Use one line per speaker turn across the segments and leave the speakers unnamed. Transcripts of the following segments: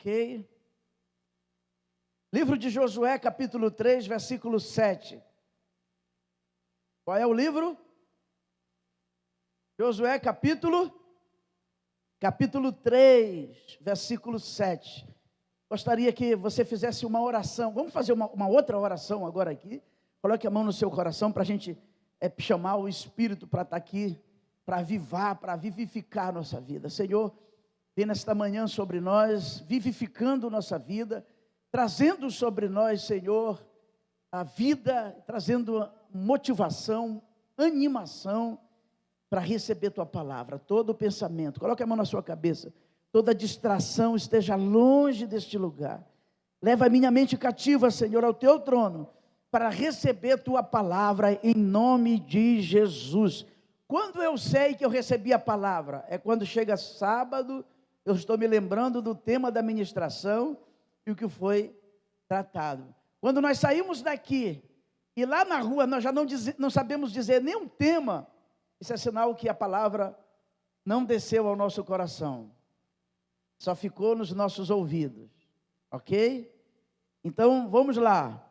Ok? Livro de Josué, capítulo 3, versículo 7. Qual é o livro? Josué, capítulo 3, versículo 7. Gostaria que você fizesse uma oração. Vamos fazer uma outra oração agora aqui. Coloque a mão no seu coração para a gente chamar o Espírito para estar aqui, para avivar, para vivificar a nossa vida. Senhor, vem nesta manhã sobre nós, vivificando nossa vida, trazendo sobre nós, Senhor, a vida, trazendo motivação, animação, para receber Tua palavra. Todo o pensamento, coloque a mão na sua cabeça, toda distração esteja longe deste lugar. Leva a minha mente cativa, Senhor, ao Teu trono, para receber Tua palavra, em nome de Jesus. Quando eu sei que eu recebi a palavra? É quando chega sábado, eu estou me lembrando do tema da ministração e o que foi tratado. Quando nós saímos daqui, e lá na rua nós já não sabemos dizer nenhum tema, isso é sinal que a palavra não desceu ao nosso coração, só ficou nos nossos ouvidos, ok? Então vamos lá.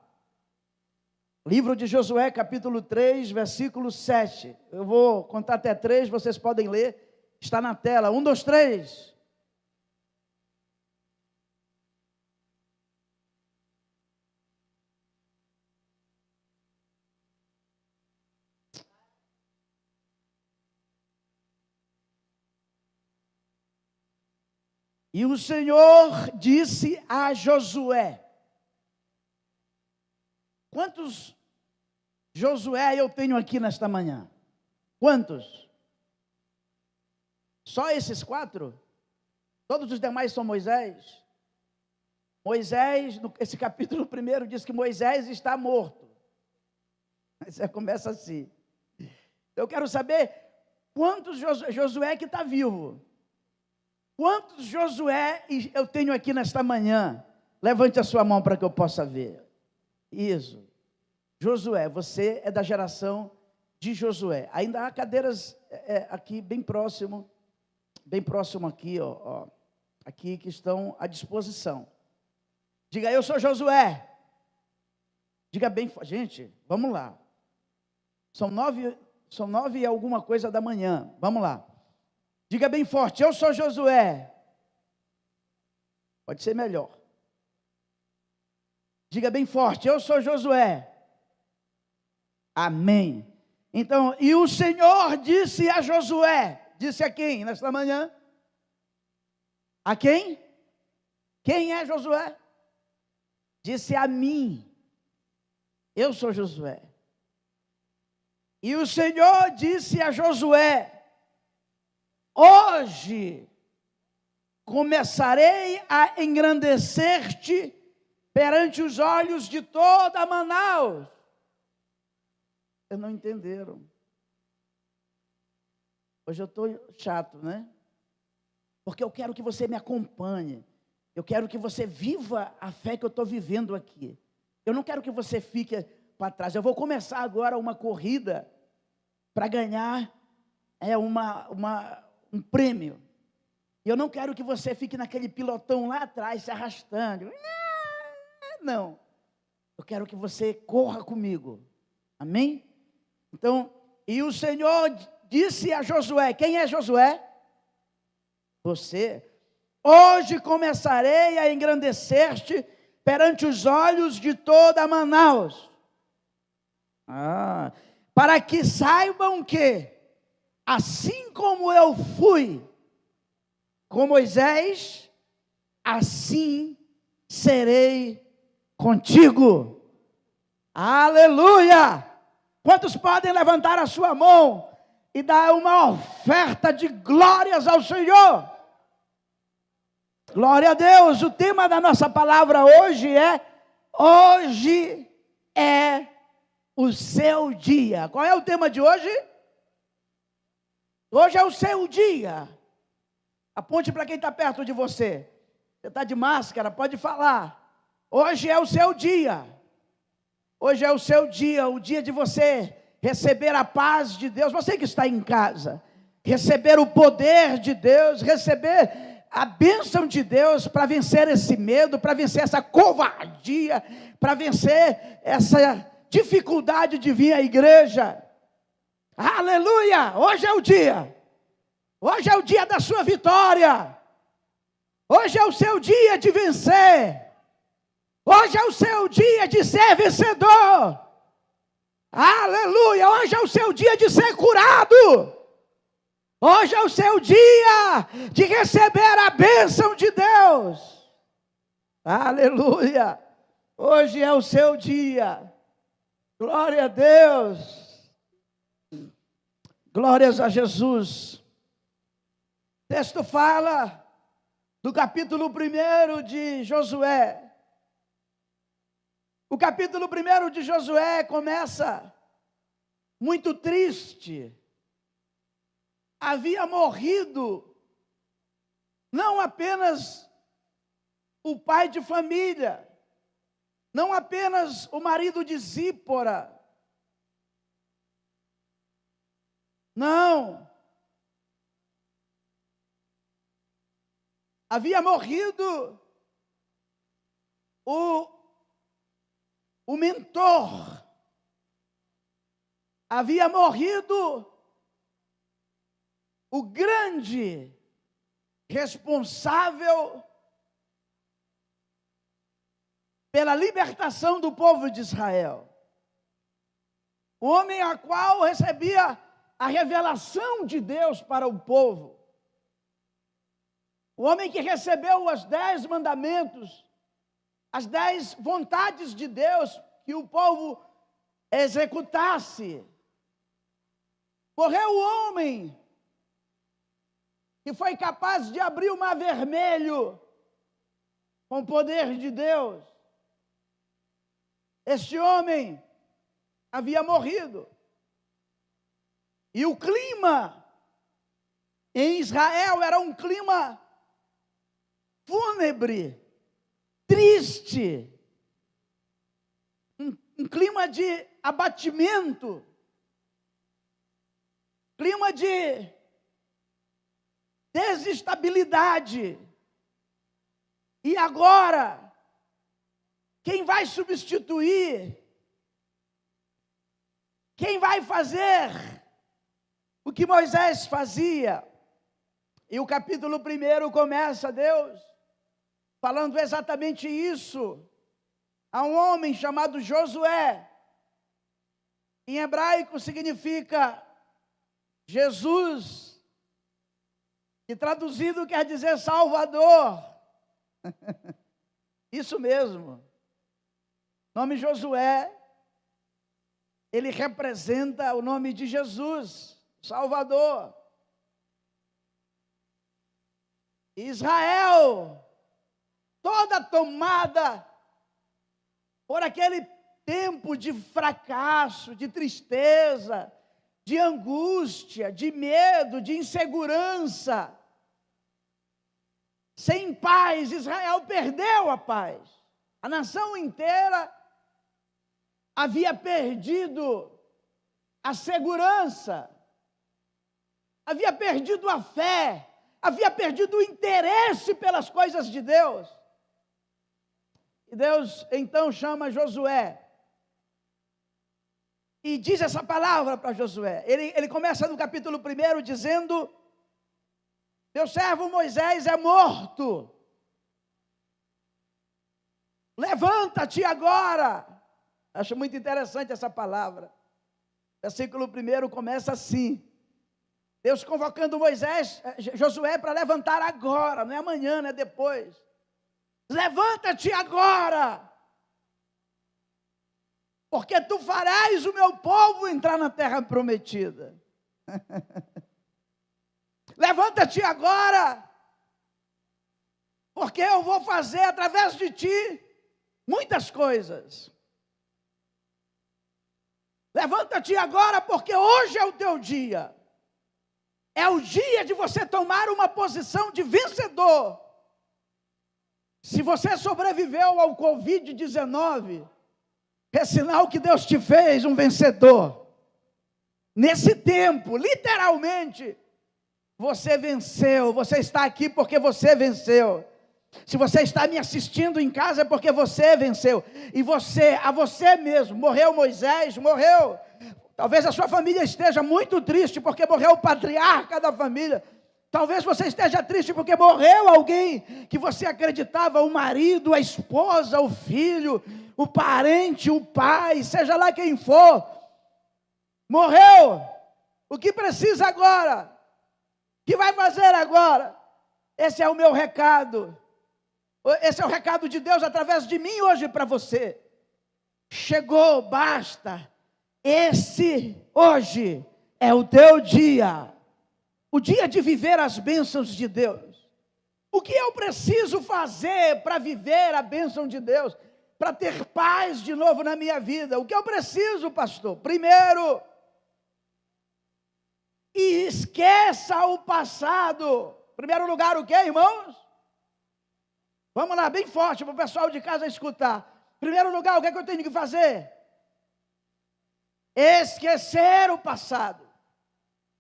Livro de Josué, capítulo 3, versículo 7. Eu vou contar até 3, vocês podem ler, está na tela. 1, 2, 3. E o Senhor disse a Josué. Quantos Josué eu tenho aqui nesta manhã? Quantos? Só esses 4? Todos os demais são Moisés? Moisés, esse capítulo 1 diz que Moisés está morto. Você começa assim. Eu quero saber quantos Josué que está vivo. Quantos Josué eu tenho aqui nesta manhã? Levante a sua mão para que eu possa ver. Isso. Josué, você é da geração de Josué. Ainda há cadeiras aqui bem próximo aqui, ó, aqui que estão à disposição. Diga, eu sou Josué. Diga bem, gente, vamos lá. São 9 e alguma coisa da manhã. Vamos lá. Diga bem forte, eu sou Josué. Pode ser melhor. Diga bem forte, eu sou Josué. Amém. Então, e o Senhor disse a Josué, disse a quem nesta manhã? A quem? Quem é Josué? Disse a mim, eu sou Josué. E o Senhor disse a Josué, hoje começarei a engrandecer-te perante os olhos de toda Manaus. Vocês não entenderam. Hoje eu estou chato, né? Porque eu quero que você me acompanhe. Eu quero que você viva a fé que eu estou vivendo aqui. Eu não quero que você fique para trás. Eu vou começar agora uma corrida para ganhar um prêmio. E eu não quero que você fique naquele pilotão lá atrás se arrastando. Não. Eu quero que você corra comigo. Amém? Então, e o Senhor disse a Josué, quem é Josué? Você. Hoje começarei a engrandecer-te perante os olhos de toda Manaus. Para que saibam que, assim como eu fui com Moisés, assim serei contigo. Aleluia! Quantos podem levantar a sua mão e dar uma oferta de glórias ao Senhor? Glória a Deus. O tema da nossa palavra hoje é o seu dia. Qual é o tema de hoje? Hoje é o seu dia. Aponte para quem está perto de você. Você está de máscara, pode falar. Hoje é o seu dia. Hoje é o seu dia, o dia de você receber a paz de Deus. Você que está em casa, receber o poder de Deus, receber a bênção de Deus para vencer esse medo, para vencer essa covardia, para vencer essa dificuldade de vir à igreja. Aleluia! Hoje é o dia. Hoje é o dia da sua vitória. Hoje é o seu dia de vencer. Hoje é o seu dia de ser vencedor. Aleluia! Hoje é o seu dia de ser curado. Hoje é o seu dia de receber a bênção de Deus. Aleluia! Hoje é o seu dia. Glória a Deus. Glórias a Jesus. O texto fala do capítulo 1 de Josué. O capítulo 1 de Josué começa muito triste. Havia morrido não apenas o pai de família, não apenas o marido de Zípora, não. Havia morrido o mentor, havia morrido o grande responsável pela libertação do povo de Israel. O homem a qual recebia a revelação de Deus para o povo. O homem que recebeu os 10 mandamentos, as 10 vontades de Deus que o povo executasse. Morreu o homem que foi capaz de abrir o mar vermelho com o poder de Deus. Este homem havia morrido. E o clima em Israel era um clima fúnebre, triste, um clima de abatimento, clima de desestabilidade. E agora, quem vai substituir? Quem vai fazer o que Moisés fazia? E o capítulo 1 começa, Deus falando exatamente isso a um homem chamado Josué. Em hebraico significa Jesus, que traduzido quer dizer Salvador. Isso mesmo. O nome Josué, ele representa o nome de Jesus, Salvador. Israel, toda tomada por aquele tempo de fracasso, de tristeza, de angústia, de medo, de insegurança. Sem paz, Israel perdeu a paz. A nação inteira havia perdido a segurança, havia perdido a fé, havia perdido o interesse pelas coisas de Deus. E Deus então chama Josué e diz essa palavra para Josué. Ele começa no capítulo 1 dizendo: meu servo Moisés é morto. Levanta-te agora. Acho muito interessante essa palavra. Versículo 1 começa assim: Deus convocando Josué para levantar agora, não é amanhã, não é depois. Levanta-te agora, porque tu farás o meu povo entrar na terra prometida. Levanta-te agora, porque eu vou fazer através de ti muitas coisas. Levanta-te agora, porque hoje é o teu dia. É o dia de você tomar uma posição de vencedor. Se você sobreviveu ao Covid-19, é sinal que Deus te fez um vencedor. Nesse tempo, literalmente, Você venceu, você está aqui porque você venceu. Se você está me assistindo em casa é porque você venceu. E a você mesmo, morreu Moisés, morreu. Talvez a sua família esteja muito triste porque morreu o patriarca da família. Talvez você esteja triste porque morreu alguém que você acreditava, o marido, a esposa, o filho, o parente, o pai, seja lá quem for. Morreu. O que precisa agora? O que vai fazer agora? Esse é o meu recado. Esse é o recado de Deus através de mim hoje para você. Chegou, basta. Esse hoje é o teu dia. O dia de viver as bênçãos de Deus. O que eu preciso fazer para viver a bênção de Deus? Para ter paz de novo na minha vida? O que eu preciso, pastor? Primeiro, e esqueça o passado. Primeiro lugar, o que, irmãos? Vamos lá, bem forte para o pessoal de casa escutar. Primeiro lugar, o que é que eu tenho que fazer? Esquecer o passado.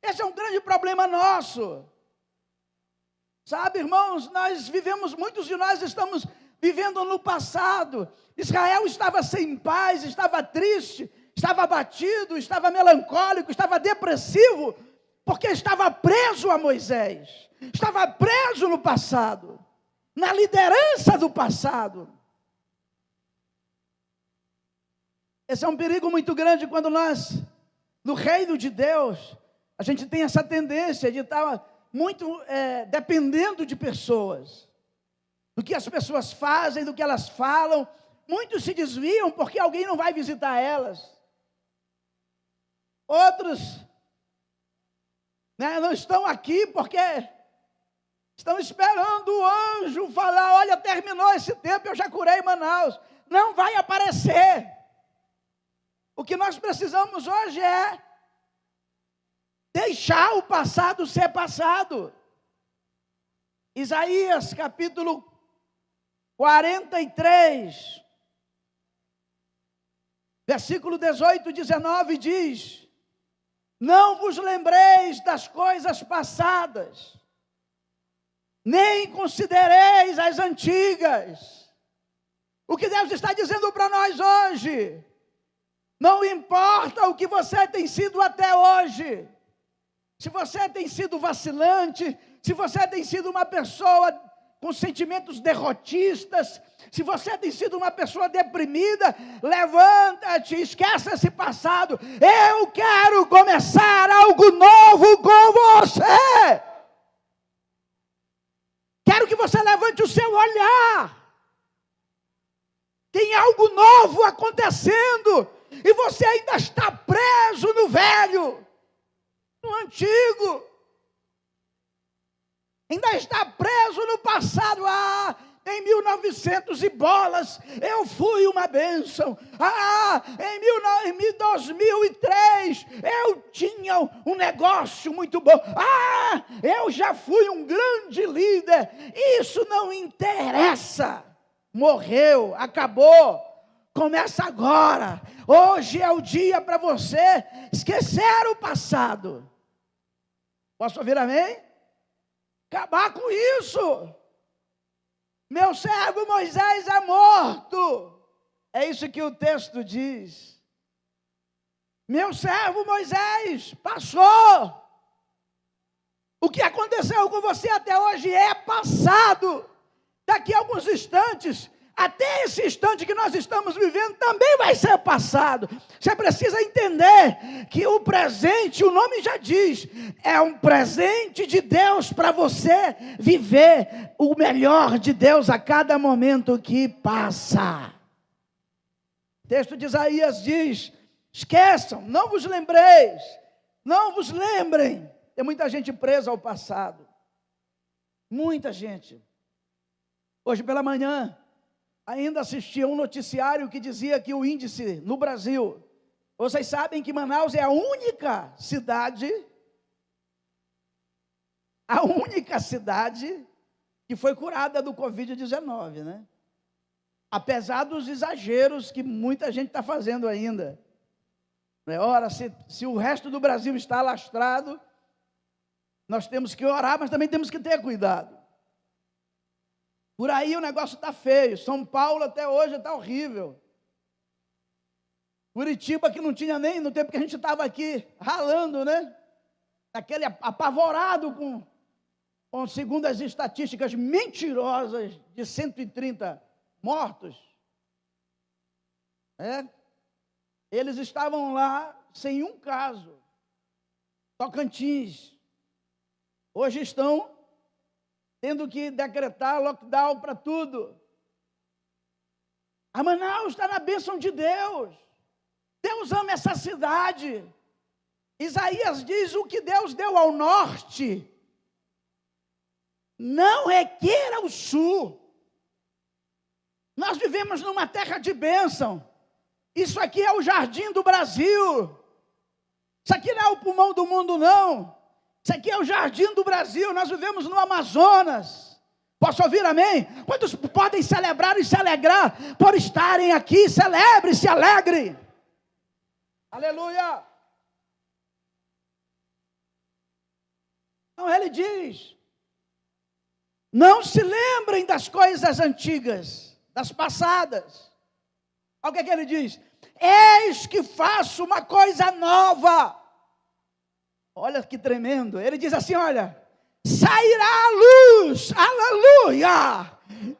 Esse é um grande problema nosso. Sabe, irmãos, muitos de nós estamos vivendo no passado. Israel estava sem paz, estava triste, estava abatido, estava melancólico, estava depressivo, porque estava preso a Moisés, estava preso no passado, na liderança do passado. Esse é um perigo muito grande quando nós, no reino de Deus, a gente tem essa tendência de estar muito dependendo de pessoas, do que as pessoas fazem, do que elas falam. Muitos se desviam porque alguém não vai visitar elas. Outros não estão aqui porque estão esperando o anjo falar: olha, terminou esse tempo, eu já curei Manaus. Não vai aparecer. O que nós precisamos hoje é deixar o passado ser passado. Isaías capítulo 43, versículo 18 e 19 diz: não vos lembreis das coisas passadas, nem considereis as antigas. O que Deus está dizendo para nós hoje? Não importa o que você tem sido até hoje, se você tem sido vacilante, se você tem sido uma pessoa com sentimentos derrotistas, se você tem sido uma pessoa deprimida, levanta-te, esquece esse passado. Eu quero começar algo novo com você. Quero que você levante o seu olhar. Tem algo novo acontecendo e você ainda está preso no velho, no antigo. Ainda está preso no passado. Em 1900 e bolas, eu fui uma bênção. Em 2003, eu tinha um negócio muito bom. Eu já fui um grande líder. Isso não interessa. Morreu, acabou. Começa agora. Hoje é o dia para você esquecer o passado. Posso ouvir amém? Acabar com isso. Meu servo Moisés é morto. É isso que o texto diz. Meu servo Moisés passou. O que aconteceu com você até hoje é passado. Daqui a alguns instantes, até esse instante que nós estamos vivendo, também vai ser passado. Você precisa entender que o presente, o nome já diz, é um presente de Deus para você viver o melhor de Deus a cada momento que passa. O texto de Isaías diz: esqueçam, não vos lembreis, não vos lembrem. Tem muita gente presa ao passado. Muita gente. Hoje pela manhã, ainda assisti a um noticiário que dizia que o índice no Brasil, vocês sabem que Manaus é a única cidade que foi curada do Covid-19, né? Apesar dos exageros que muita gente está fazendo ainda. Ora, se o resto do Brasil está alastrado, Nós temos que orar, mas também temos que ter cuidado. Por aí o negócio está feio. São Paulo até hoje está horrível. Curitiba que não tinha nem, no tempo que a gente estava aqui ralando, né? Aquele apavorado com, segundo as estatísticas mentirosas, de 130 mortos. Eles estavam lá sem um caso. Tocantins. Hoje estão tendo que decretar lockdown para tudo. A Manaus está na bênção de Deus. Deus ama essa cidade. Isaías diz: o que Deus deu ao norte, não requer ao sul. Nós vivemos numa terra de bênção. Isso aqui é o jardim do Brasil. Isso aqui não é o pulmão do mundo, não. Isso aqui é o jardim do Brasil. Nós vivemos no Amazonas. Posso ouvir amém? Quantos podem celebrar e se alegrar por estarem aqui? Celebre, se alegre. Aleluia. Então ele diz: não se lembrem das coisas antigas, das passadas. Olha o que ele diz: eis que faço uma coisa nova. Olha que tremendo. Ele diz assim: olha, sairá a luz, aleluia.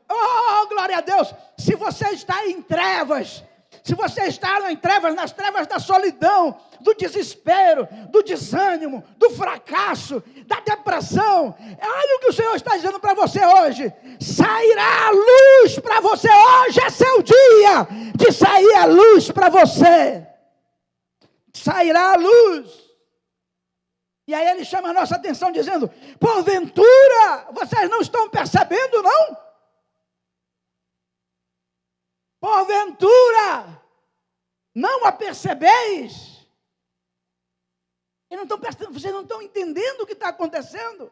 Oh, glória a Deus. Se você está em trevas, se você está em trevas, nas trevas da solidão, do desespero, do desânimo, do fracasso, da depressão, olha o que o Senhor está dizendo para você hoje: sairá a luz para você. Hoje é seu dia de sair a luz para você. Sairá a luz. E aí ele chama a nossa atenção dizendo: porventura, vocês não estão percebendo, não? Porventura, não a percebeis? Vocês não estão entendendo o que está acontecendo?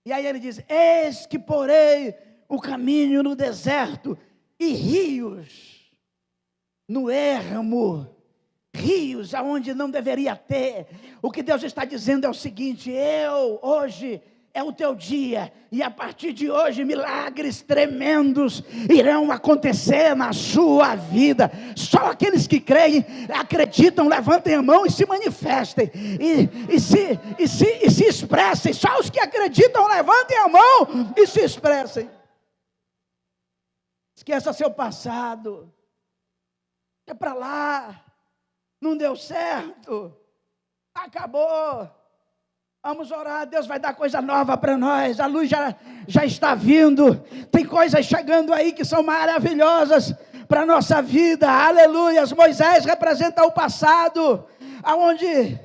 E aí ele diz: eis que porei o caminho no deserto e rios no ermo. Rios aonde não deveria ter. O que Deus está dizendo é o seguinte: hoje é o teu dia, e a partir de hoje milagres tremendos irão acontecer na sua vida. Só aqueles que creem, acreditam, levantem a mão e se manifestem, e se expressem. Só os que acreditam, levantem a mão e se expressem. Esqueça seu passado, é para lá. Não deu certo, acabou. Vamos orar, Deus vai dar coisa nova para nós. A luz já está vindo. Tem coisas chegando aí que são maravilhosas para a nossa vida. Aleluia. Moisés representa o passado, aonde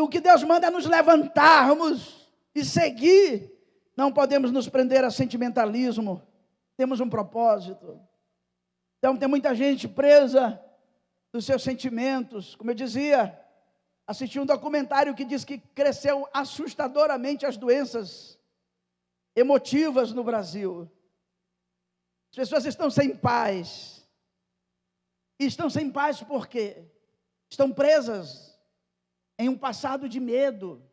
o que Deus manda é nos levantarmos e seguir. Não podemos nos prender a sentimentalismo. Temos um propósito. Então tem muita gente presa dos seus sentimentos. Como eu dizia, assisti um documentário que diz que cresceu assustadoramente as doenças emotivas no Brasil. As pessoas estão sem paz. E estão sem paz por quê? Estão presas em um passado de medo.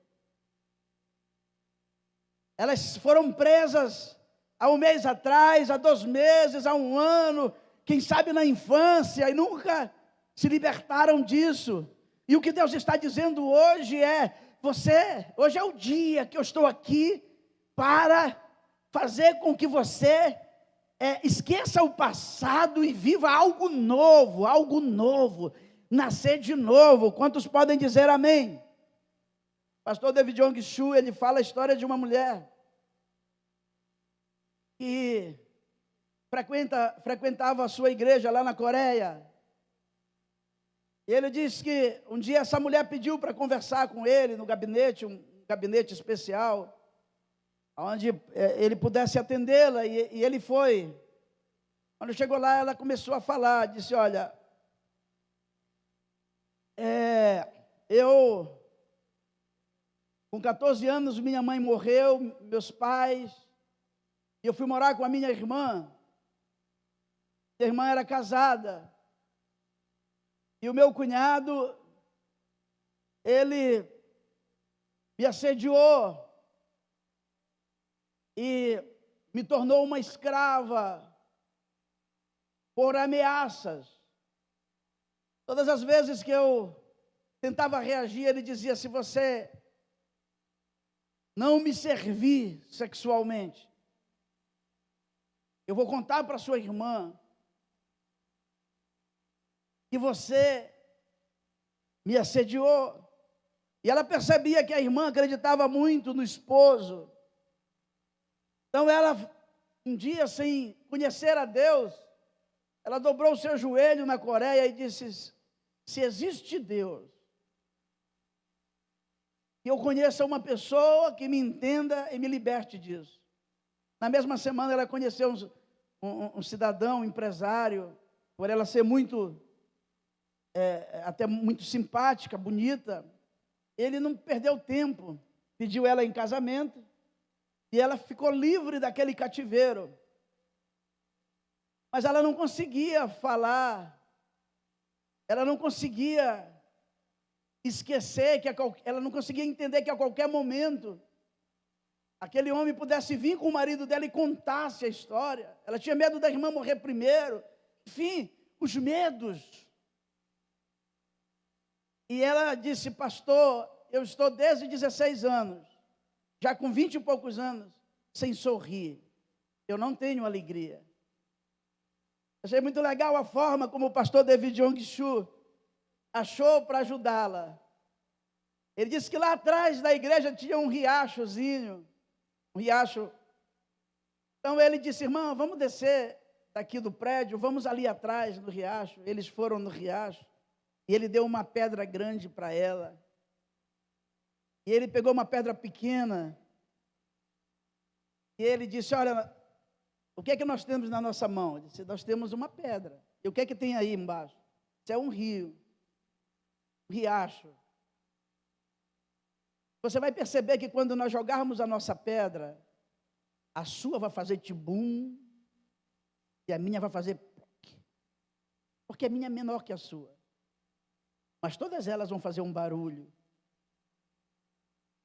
Elas foram presas há um mês atrás, há 2 meses, há 1 ano, quem sabe na infância, e nunca se libertaram disso. E o que Deus está dizendo hoje é: hoje é o dia que eu estou aqui para fazer com que você esqueça o passado e viva algo novo, nascer de novo. Quantos podem dizer amém? Pastor David Yong-Shu, ele fala a história de uma mulher que frequentava a sua igreja lá na Coreia. E ele disse que um dia essa mulher pediu para conversar com ele no gabinete, um gabinete especial, onde ele pudesse atendê-la, e ele foi. Quando chegou lá, ela começou a falar, disse: olha, eu, com 14 anos, minha mãe morreu, meus pais, e eu fui morar com a minha irmã. Minha irmã era casada. E o meu cunhado, ele me assediou e me tornou uma escrava por ameaças. Todas as vezes que eu tentava reagir, ele dizia: se você não me servir sexualmente, eu vou contar para sua irmã que você me assediou. E ela percebia que a irmã acreditava muito no esposo. Então ela, um dia, sem conhecer a Deus, ela dobrou o seu joelho na Coreia e disse: se existe Deus, que eu conheça uma pessoa que me entenda e me liberte disso. Na mesma semana ela conheceu um cidadão, um empresário, por ela ser muito, até muito simpática, bonita. Ele não perdeu tempo, pediu ela em casamento, e ela ficou livre daquele cativeiro. Mas ela não conseguia falar, ela não conseguia esquecer, ela não conseguia entender que a qualquer momento aquele homem pudesse vir com o marido dela e contasse a história. Ela tinha medo da irmã morrer primeiro. Enfim, os medos. E ela disse: pastor, eu estou desde 16 anos, já com 20 e poucos anos, sem sorrir. Eu não tenho alegria. Achei muito legal a forma como o pastor David Yong-Shu achou para ajudá-la. Ele disse que lá atrás da igreja tinha um riachozinho, um riacho. Então ele disse: irmã, vamos descer daqui do prédio, vamos ali atrás no riacho. Eles foram no riacho e ele deu uma pedra grande para ela. E ele pegou uma pedra pequena e ele disse: olha, o que é que nós temos na nossa mão? Ele disse: nós temos uma pedra. E o que é que tem aí embaixo? Isso é um rio, um riacho. Você vai perceber que quando nós jogarmos a nossa pedra, a sua vai fazer tibum e a minha vai fazer ploc, porque a minha é menor que a sua. Mas todas elas vão fazer um barulho.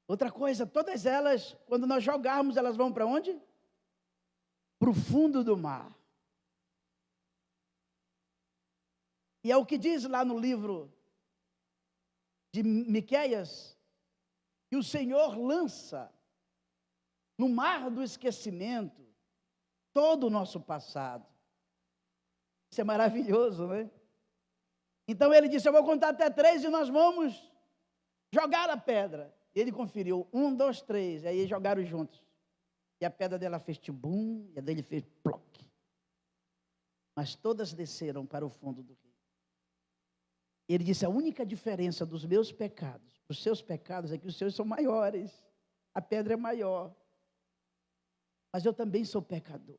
Outra coisa, todas elas, quando nós jogarmos, elas vão para onde? Para o fundo do mar. E é o que diz lá no livro de Miqueias, que o Senhor lança no mar do esquecimento todo o nosso passado. Isso é maravilhoso, né? Então ele disse: eu vou contar até 3 e nós vamos jogar a pedra. Ele conferiu: 1, 2, 3. Aí jogaram juntos. E a pedra dela fez tibum, e a dele fez ploc. Mas todas desceram para o fundo do rio. Ele disse: a única diferença dos meus pecados para os seus pecados é que os seus são maiores. A pedra é maior. Mas eu também sou pecador.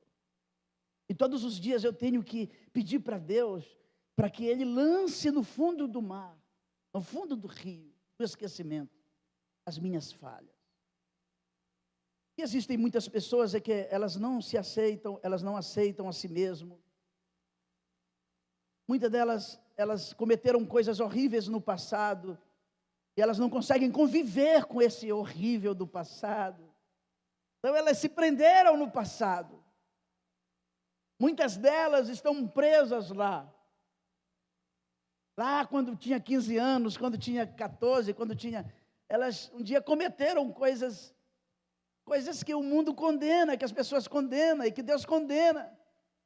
E todos os dias eu tenho que pedir para Deus para que Ele lance no fundo do mar, no fundo do rio, do esquecimento, as minhas falhas. E existem muitas pessoas que elas não se aceitam, elas não aceitam a si mesmo. Muitas delas, elas cometeram coisas horríveis no passado, e elas não conseguem conviver com esse horrível do passado. Então elas se prenderam no passado. Muitas delas estão presas lá. Lá quando tinha 15 anos, quando tinha 14, elas um dia cometeram coisas que o mundo condena, que as pessoas condenam e que Deus condena.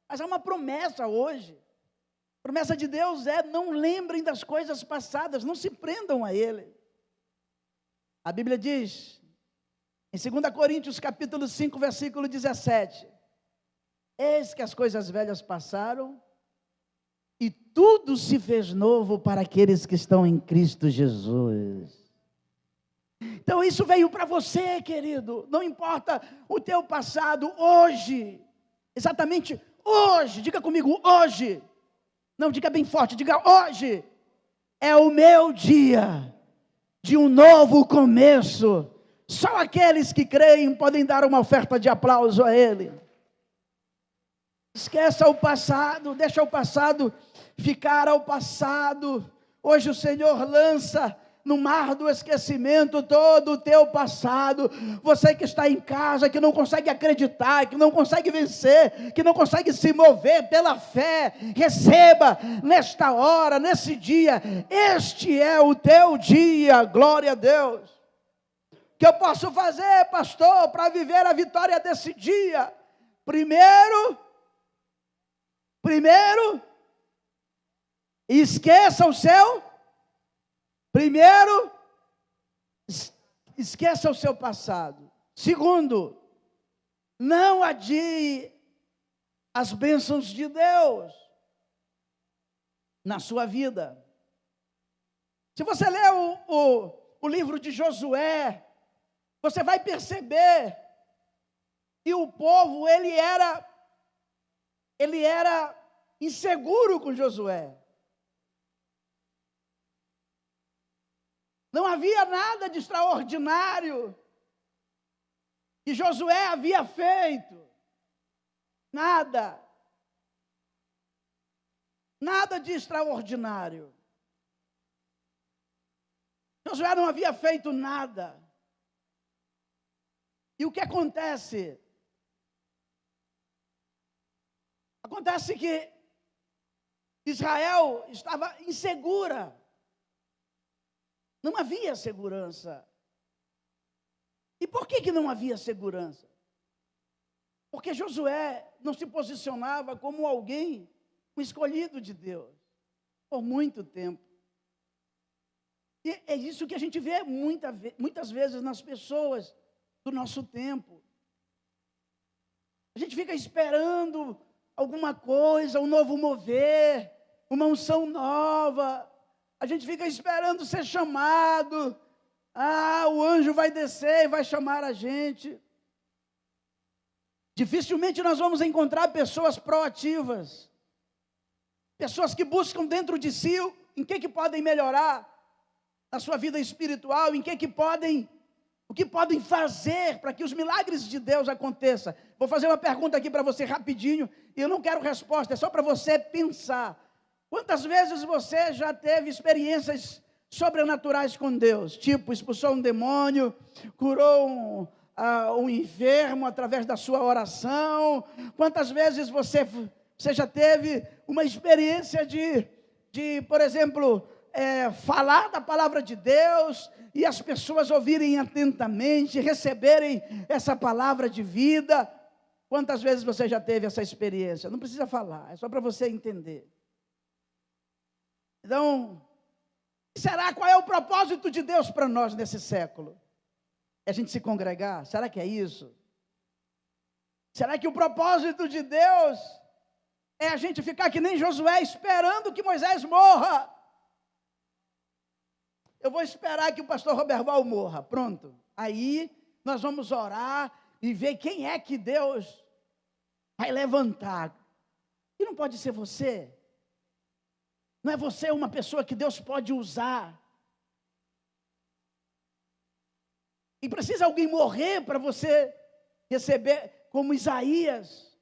Mas há uma promessa hoje. A promessa de Deus é: não lembrem das coisas passadas, não se prendam a ele. A Bíblia diz, em 2 Coríntios capítulo 5, versículo 17: eis que as coisas velhas passaram, e tudo se fez novo para aqueles que estão em Cristo Jesus. Então isso veio para você, querido. Não importa o teu passado, hoje, exatamente hoje, diga comigo, hoje. Não, diga bem forte, diga hoje. É o meu dia de um novo começo. Só aqueles que creem podem dar uma oferta de aplauso a Ele. Esqueça o passado, deixa o passado ficar ao passado. Hoje o Senhor lança no mar do esquecimento todo o teu passado. Você que está em casa, que não consegue acreditar, que não consegue vencer, que não consegue se mover pela fé, receba nesta hora, nesse dia. Este é o teu dia, glória a Deus. O que eu posso fazer, pastor, para viver a vitória desse dia? Primeiro, esqueça o seu passado. Segundo, não adie as bênçãos de Deus na sua vida. Se você ler o livro de Josué, você vai perceber que o povo, ele era inseguro com Josué. Não havia nada de extraordinário que Josué havia feito. Nada. Nada de extraordinário. Josué não havia feito nada. E o que acontece? Acontece que Israel estava insegura. Não havia segurança. E por que não havia segurança? Porque Josué não se posicionava como alguém, um escolhido de Deus, por muito tempo. E é isso que a gente vê muitas vezes nas pessoas do nosso tempo. A gente fica esperando alguma coisa, um novo mover, uma unção nova. A gente fica esperando ser chamado. O anjo vai descer e vai chamar a gente. Dificilmente nós vamos encontrar pessoas proativas. Pessoas que buscam dentro de si em que podem melhorar na sua vida espiritual, o que podem fazer para que os milagres de Deus aconteçam. Vou fazer uma pergunta aqui para você rapidinho, e eu não quero resposta, é só para você pensar. Quantas vezes você já teve experiências sobrenaturais com Deus? Tipo, expulsou um demônio, curou um enfermo através da sua oração. Quantas vezes você já teve uma experiência de por exemplo, falar da palavra de Deus e as pessoas ouvirem atentamente, receberem essa palavra de vida? Quantas vezes você já teve essa experiência? Não precisa falar, é só para você entender. Então, qual é o propósito de Deus para nós nesse século? É a gente se congregar? Será que é isso? Será que o propósito de Deus é a gente ficar que nem Josué, esperando que Moisés morra? Eu vou esperar que o pastor Roberval morra, pronto. Aí nós vamos orar e ver quem é que Deus vai levantar. E não pode ser você. Não é você uma pessoa que Deus pode usar. E precisa alguém morrer para você receber, como Isaías.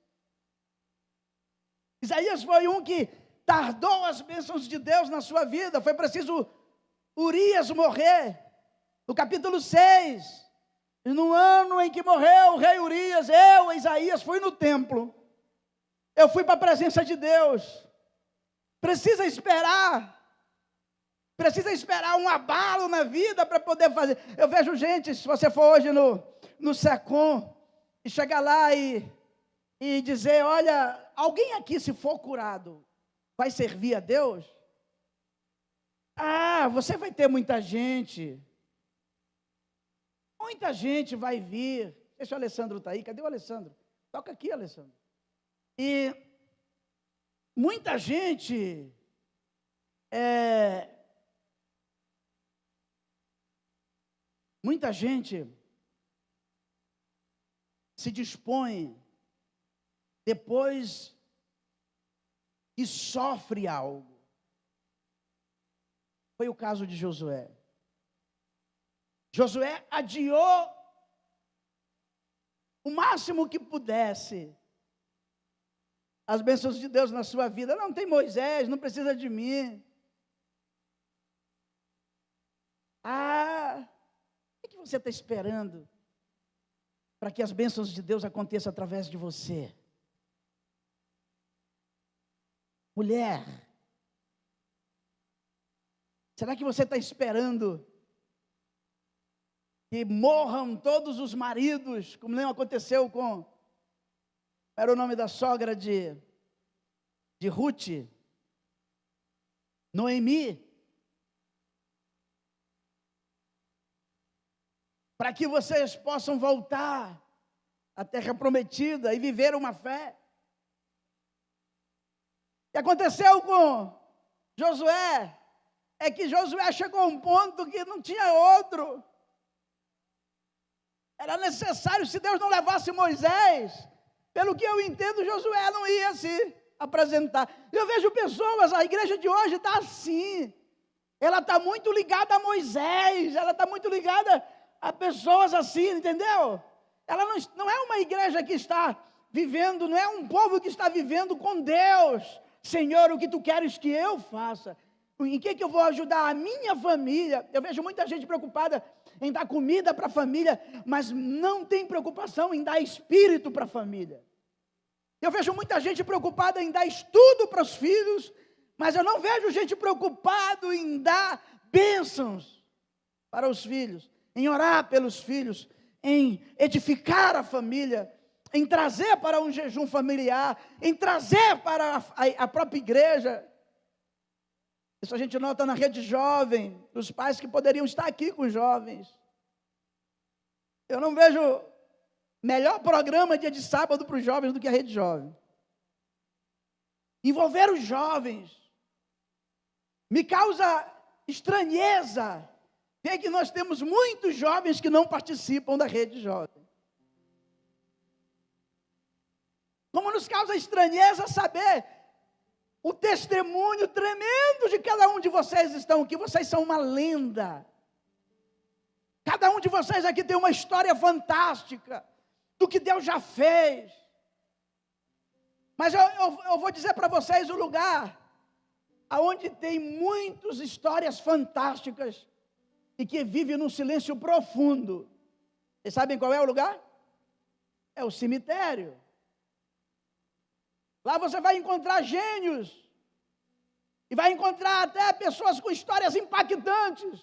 Isaías foi um que tardou as bênçãos de Deus na sua vida. Foi preciso Urias morrer. No capítulo 6, no ano em que morreu o rei Urias, Isaías, fui no templo. Eu fui para a presença de Deus. Precisa esperar um abalo na vida para poder fazer. Eu vejo gente, se você for hoje no Secom, e chegar lá e dizer, olha, alguém aqui se for curado, vai servir a Deus? Você vai ter muita gente. Muita gente vai vir. Não sei se o Alessandro está aí. Cadê o Alessandro? Toca aqui, Alessandro. E muita gente se dispõe depois e sofre algo. Foi o caso de Josué. Josué adiou o máximo que pudesse as bênçãos de Deus na sua vida. Não tem Moisés, não precisa de mim. O que você está esperando para que as bênçãos de Deus aconteçam através de você? Mulher, será que você está esperando que morram todos os maridos, como não aconteceu com, era o nome da sogra de Ruth, Noemi, para que vocês possam voltar à terra prometida e viver uma fé? O que aconteceu com Josué é que Josué chegou a um ponto que não tinha outro. Era necessário, se Deus não levasse Moisés, pelo que eu entendo, Josué não ia se apresentar. Eu vejo pessoas, a igreja de hoje está assim, ela está muito ligada a Moisés, ela está muito ligada a pessoas assim, entendeu? Ela não é uma igreja que está vivendo, não é um povo que está vivendo com Deus. Senhor, o que tu queres que eu faça? Em que eu vou ajudar a minha família? Eu vejo muita gente preocupada em dar comida para a família, mas não tem preocupação em dar espírito para a família. Eu vejo muita gente preocupada em dar estudo para os filhos, mas eu não vejo gente preocupada em dar bênçãos para os filhos, em orar pelos filhos, em edificar a família, em trazer para um jejum familiar, em trazer para a própria igreja. Isso a gente nota na rede jovem, os pais que poderiam estar aqui com os jovens. Eu não vejo melhor programa dia de sábado para os jovens do que a rede jovem. Envolver os jovens me causa estranheza ver que nós temos muitos jovens que não participam da rede jovem. Como nos causa estranheza saber o testemunho tremendo de cada um de vocês estão aqui. Vocês são uma lenda. Cada um de vocês aqui tem uma história fantástica do que Deus já fez. Mas eu vou dizer para vocês o lugar aonde tem muitas histórias fantásticas e que vive num silêncio profundo. Vocês sabem qual é o lugar? É o cemitério. Lá você vai encontrar gênios. E vai encontrar até pessoas com histórias impactantes.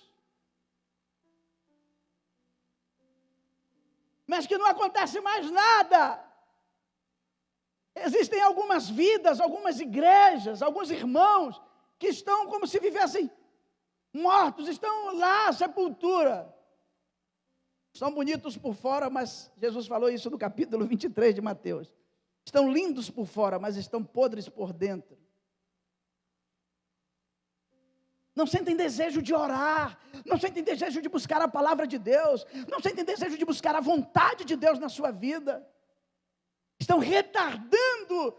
Mas que não acontece mais nada. Existem algumas vidas, algumas igrejas, alguns irmãos que estão como se vivessem mortos, estão lá, sepultura. Estão bonitos por fora, mas Jesus falou isso no capítulo 23 de Mateus. Estão lindos por fora, mas estão podres por dentro. Não sentem desejo de orar, não sentem desejo de buscar a palavra de Deus, não sentem desejo de buscar a vontade de Deus na sua vida. Estão retardando,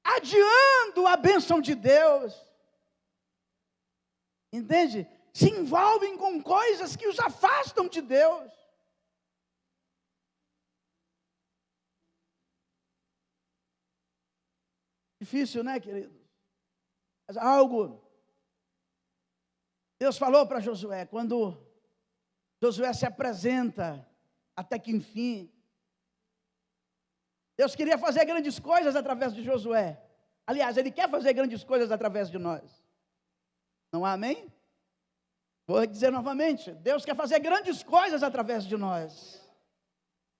adiando a bênção de Deus. Entende? Se envolvem com coisas que os afastam de Deus. Difícil, né, queridos? Mas algo Deus falou para Josué, quando Josué se apresenta, até que enfim, Deus queria fazer grandes coisas através de Josué. Aliás, Ele quer fazer grandes coisas através de nós. Não há amém? Vou dizer novamente, Deus quer fazer grandes coisas através de nós.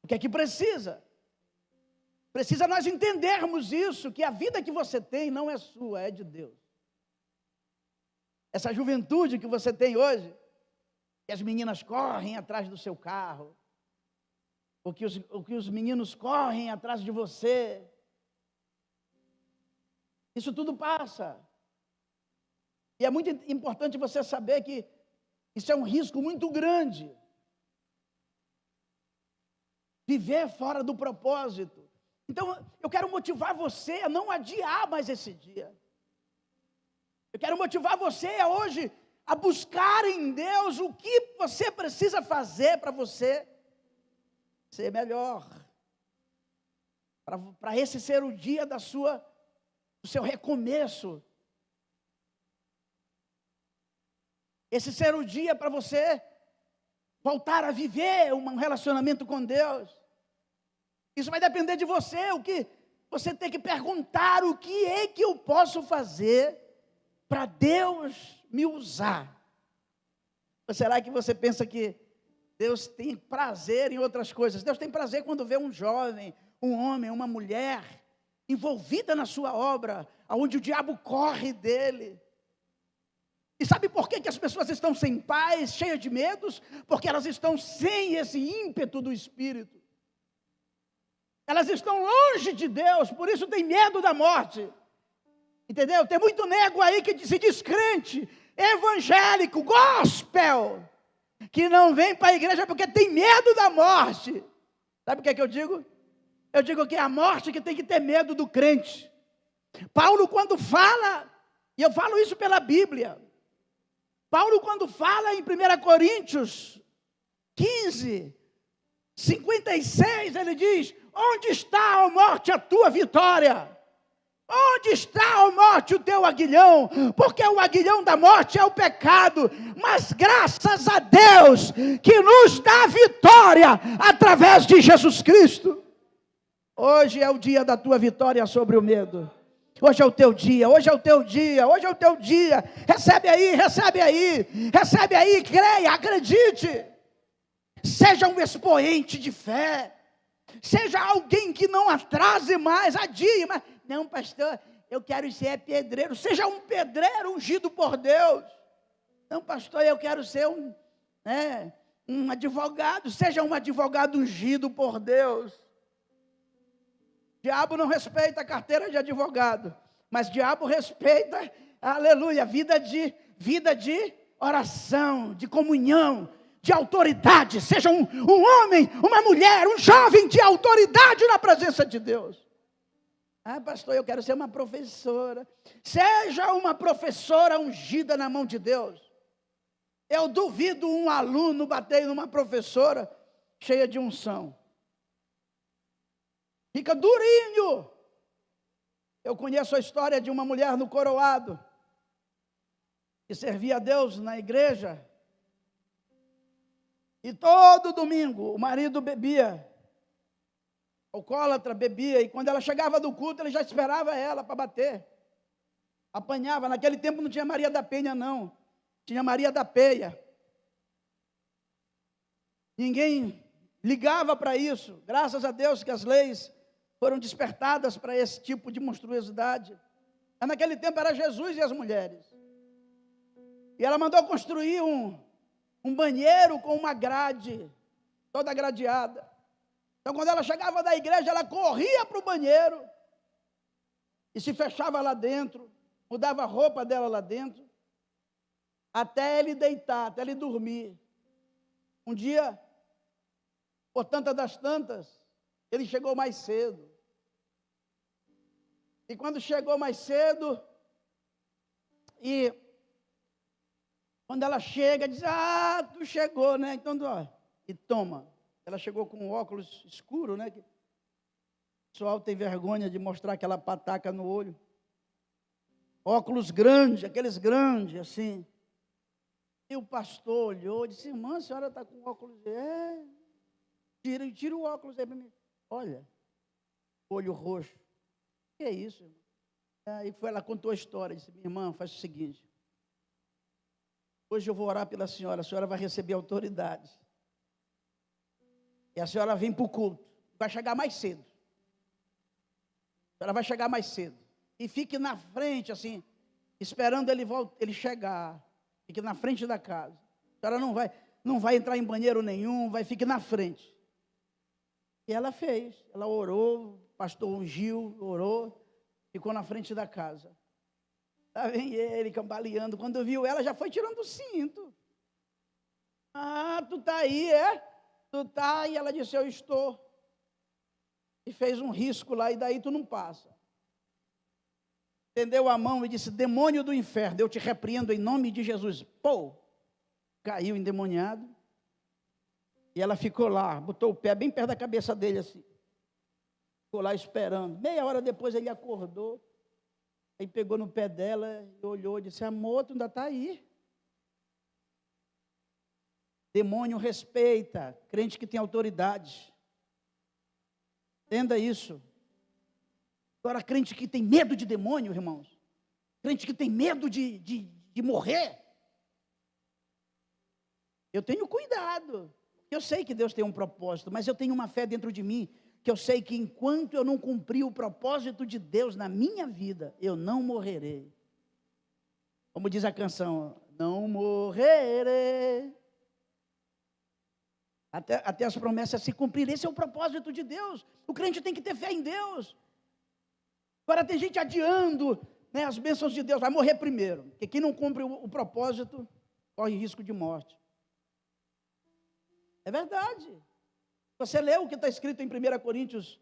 O que é que precisa? Precisa nós entendermos isso, que a vida que você tem não é sua, é de Deus. Essa juventude que você tem hoje, que as meninas correm atrás do seu carro, ou que os meninos correm atrás de você, isso tudo passa. E é muito importante você saber que isso é um risco muito grande. Viver fora do propósito. Então, eu quero motivar você a não adiar mais esse dia. Eu quero motivar você a hoje a buscar em Deus o que você precisa fazer para você ser melhor. Para esse ser o dia do seu recomeço. Esse ser o dia para você voltar a viver um relacionamento com Deus. Isso vai depender de você, o que você tem que perguntar, o que é que eu posso fazer para Deus me usar? Ou será que você pensa que Deus tem prazer em outras coisas? Deus tem prazer quando vê um jovem, um homem, uma mulher envolvida na sua obra, aonde o diabo corre dele. E sabe por que as pessoas estão sem paz, cheias de medos? Porque elas estão sem esse ímpeto do Espírito. Elas estão longe de Deus, por isso tem medo da morte. Entendeu? Tem muito nego aí que se diz crente, evangélico, gospel, que não vem para a igreja porque tem medo da morte. Sabe o que é que eu digo? Eu digo que é a morte que tem que ter medo do crente. Paulo, quando fala, e eu falo isso pela Bíblia, Paulo, quando fala em 1 Coríntios 15, 56, ele diz: onde está, ó morte, a tua vitória? Onde está, ó morte, o teu aguilhão? Porque o aguilhão da morte é o pecado, mas graças a Deus que nos dá vitória através de Jesus Cristo. Hoje é o dia da tua vitória sobre o medo. Hoje é o teu dia, hoje é o teu dia, hoje é o teu dia. Recebe aí, recebe aí, recebe aí, creia, acredite. Seja um expoente de fé. Seja alguém que não atrase mais, adie, mas não, pastor, eu quero ser pedreiro. Seja um pedreiro ungido por Deus. Não, pastor, eu quero ser um advogado. Seja um advogado ungido por Deus. Diabo não respeita a carteira de advogado, mas diabo respeita, aleluia, vida de oração, de comunhão, de autoridade. Seja um homem, uma mulher, um jovem de autoridade na presença de Deus. Ah, pastor, eu quero ser uma professora. Seja uma professora ungida na mão de Deus. Eu duvido um aluno bater numa professora cheia de unção. Fica durinho. Eu conheço a história de uma mulher no Coroado, que servia a Deus na igreja, e todo domingo o marido bebia, alcoólatra, bebia, e quando ela chegava do culto, ele já esperava ela para bater, apanhava. Naquele tempo não tinha Maria da Penha não, tinha Maria da Peia. Ninguém ligava para isso, graças a Deus que as leis foram despertadas para esse tipo de monstruosidade. Mas naquele tempo era Jesus e as mulheres. E ela mandou construir um banheiro com uma grade, toda gradeada. Então quando ela chegava da igreja, ela corria para o banheiro e se fechava lá dentro, mudava a roupa dela lá dentro, até ele deitar, até ele dormir. Um dia, por tantas das tantas, ele chegou mais cedo. E quando chegou mais cedo, e quando ela chega, diz: ah, tu chegou, né? Então, ó, e toma. Ela chegou com um óculos escuro, né? Que o pessoal tem vergonha de mostrar aquela pataca no olho. Óculos grandes, aqueles grandes, assim. E o pastor olhou e disse: irmã, a senhora está com óculos? Tira o óculos aí para mim. Olha, olho roxo. O que é isso, irmão? Aí ela contou a história, disse: minha irmã, faz o seguinte, hoje eu vou orar pela senhora, a senhora vai receber autoridade. E a senhora vem para o culto, vai chegar mais cedo. A senhora vai chegar mais cedo. E fique na frente, assim, esperando ele chegar. Fique na frente da casa. A senhora não vai entrar em banheiro nenhum, fique na frente. E ela fez, ela orou, o pastor ungiu, orou, ficou na frente da casa. Lá vem ele cambaleando. Quando viu ela, já foi tirando o cinto. Ah, tu tá aí, é? Tu tá? E ela disse: eu estou. E fez um risco lá, e daí tu não passa. Estendeu a mão e disse: demônio do inferno, eu te repreendo em nome de Jesus. Pô, caiu endemoniado. E ela ficou lá, botou o pé bem perto da cabeça dele assim. Ficou lá esperando. Meia hora depois ele acordou. Aí pegou no pé dela e olhou e disse: amor, tu ainda está aí? Demônio respeita crente que tem autoridade. Entenda isso. Agora, crente que tem medo de demônio, irmãos, crente que tem medo de morrer, eu tenho cuidado. Eu sei que Deus tem um propósito, mas eu tenho uma fé dentro de mim, que eu sei que enquanto eu não cumprir o propósito de Deus na minha vida, eu não morrerei. Como diz a canção, não morrerei. Até as promessas se cumprirem. Esse é o propósito de Deus. O crente tem que ter fé em Deus. Agora tem gente adiando, né, as bênçãos de Deus, vai morrer primeiro. Porque quem não cumpre o propósito, corre risco de morte. É verdade. Você leu o que está escrito em 1 Coríntios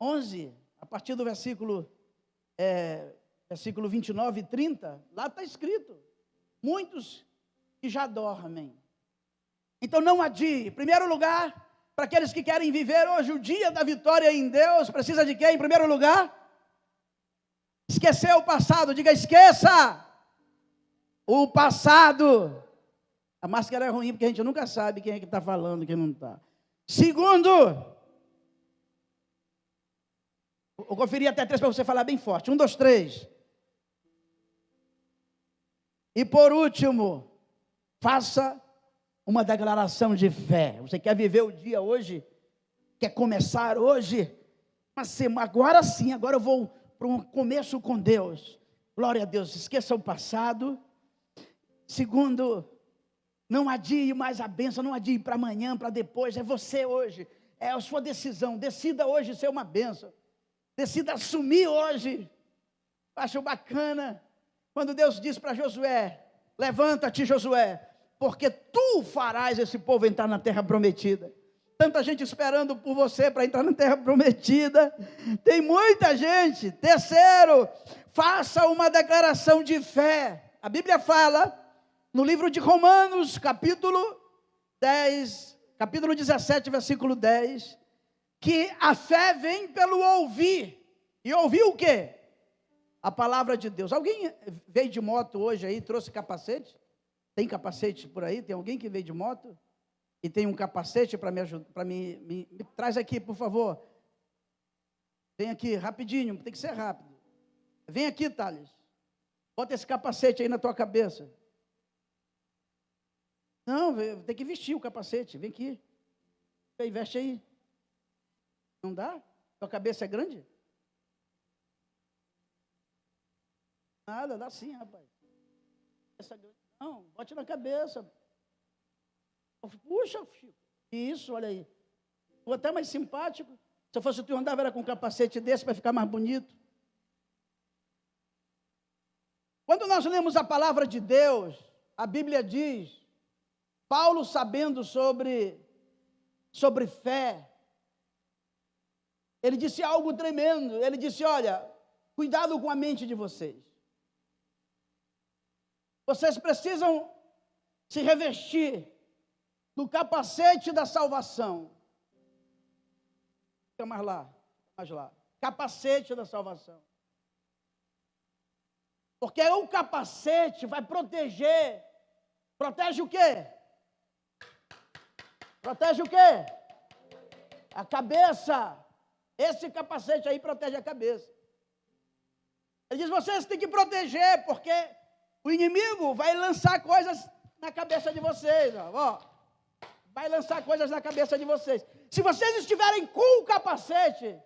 11, a partir do versículo 29 e 30, lá está escrito, muitos que já dormem. Então não adie. Em primeiro lugar, para aqueles que querem viver hoje o dia da vitória em Deus, precisa de quê? Em primeiro lugar, esquecer o passado. Diga, esqueça o passado. A máscara é ruim porque a gente nunca sabe quem é que está falando e quem não está. Segundo, eu conferi até 3 para você falar bem forte. 1, 2, 3. E por último, faça uma declaração de fé. Você quer viver o dia hoje? Quer começar hoje? Mas agora sim, agora eu vou para um começo com Deus. Glória a Deus, esqueça o passado. Segundo, não adie mais a bênção, não adie para amanhã, para depois, é você hoje, é a sua decisão, decida hoje ser uma bênção, decida assumir hoje. Acho bacana, quando Deus diz para Josué, levanta-te Josué, porque tu farás esse povo entrar na terra prometida. Tanta gente esperando por você para entrar na terra prometida, tem muita gente. Terceiro, faça uma declaração de fé. A Bíblia fala, no livro de Romanos, capítulo 17, versículo 10, que a fé vem pelo ouvir. E ouvir o quê? A palavra de Deus. Alguém veio de moto hoje aí, trouxe capacete? Tem capacete por aí? Tem alguém que veio de moto? E tem um capacete para me ajudar? Me traz aqui, por favor. Vem aqui, rapidinho, tem que ser rápido. Vem aqui, Thales. Bota esse capacete aí na tua cabeça. Não, tem que vestir o capacete. Vem aqui. Aí, veste aí. Não dá? Tua cabeça é grande? Nada, dá sim, rapaz. Não, bote na cabeça. Puxa, Chico. Isso, olha aí. Vou até mais simpático. Se eu fosse tu, andava era com um capacete desse para ficar mais bonito. Quando nós lemos a palavra de Deus, a Bíblia diz, Paulo sabendo sobre fé, ele disse algo tremendo. Ele disse, olha, cuidado com a mente de vocês. Vocês precisam se revestir do capacete da salvação. Fica mais lá. Capacete da salvação. Porque o capacete vai proteger. Protege o quê? Protege o quê? A cabeça. Esse capacete aí protege a cabeça. Ele diz, vocês têm que proteger, porque o inimigo vai lançar coisas na cabeça de vocês. Ó. Vai lançar coisas na cabeça de vocês. Se vocês estiverem com o capacete,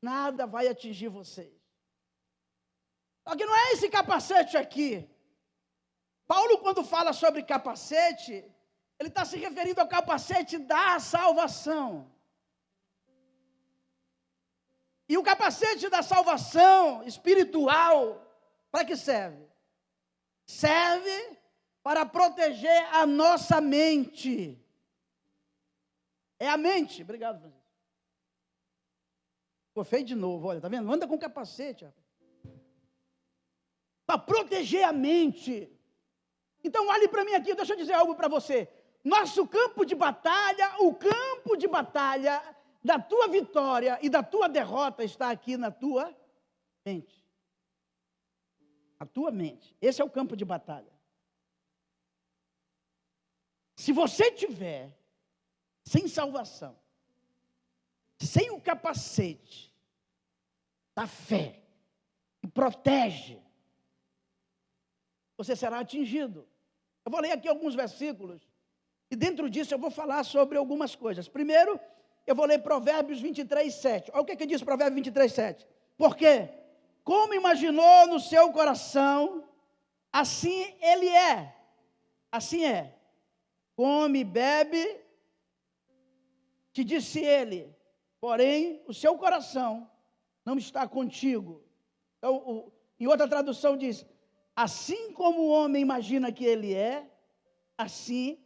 nada vai atingir vocês. Só que não é esse capacete aqui. Paulo, quando fala sobre capacete, ele está se referindo ao capacete da salvação. E o capacete da salvação espiritual, para que serve? Serve para proteger a nossa mente. É a mente. Obrigado, Francisco. Ficou feio de novo, olha, tá vendo? Anda com capacete, rapaz. Para proteger a mente. Então, olhe para mim aqui, deixa eu dizer algo para você. Nosso campo de batalha, o campo de batalha da tua vitória e da tua derrota está aqui na tua mente. A tua mente. Esse é o campo de batalha. Se você tiver sem salvação, sem o capacete da fé, que protege, você será atingido. Eu vou ler aqui alguns versículos, e dentro disso eu vou falar sobre algumas coisas. Primeiro, eu vou ler Provérbios 23, 7. Olha o que diz Provérbios 23, 7. Porque, como imaginou no seu coração, assim ele é. Assim é. Come, bebe, te disse ele, porém o seu coração não está contigo. Então, em outra tradução diz, assim como o homem imagina que ele é, assim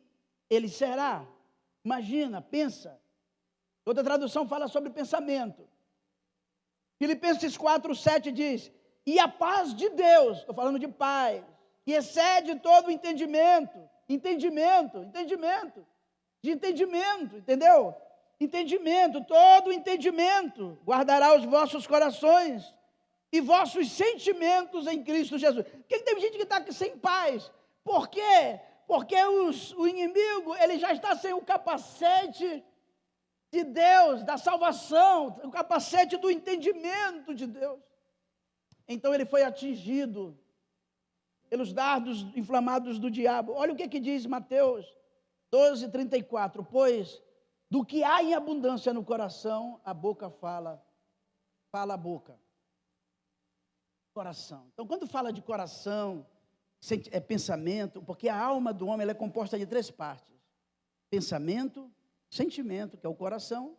ele será. Imagina, pensa. Outra tradução fala sobre pensamento. Filipenses 4, 7 diz, e a paz de Deus, estou falando de paz, que excede todo o entendimento, entendeu? Entendimento, todo entendimento, guardará os vossos corações e vossos sentimentos em Cristo Jesus. Por que tem gente que está sem paz? Por quê? Porque o inimigo, ele já está sem o capacete de Deus, da salvação, o capacete do entendimento de Deus. Então ele foi atingido pelos dardos inflamados do diabo. Olha o que diz Mateus 12, 34. Pois do que há em abundância no coração, a boca fala a boca. Coração. Então, quando fala de coração, é pensamento, porque a alma do homem ela é composta de 3 partes: pensamento, sentimento, que é o coração,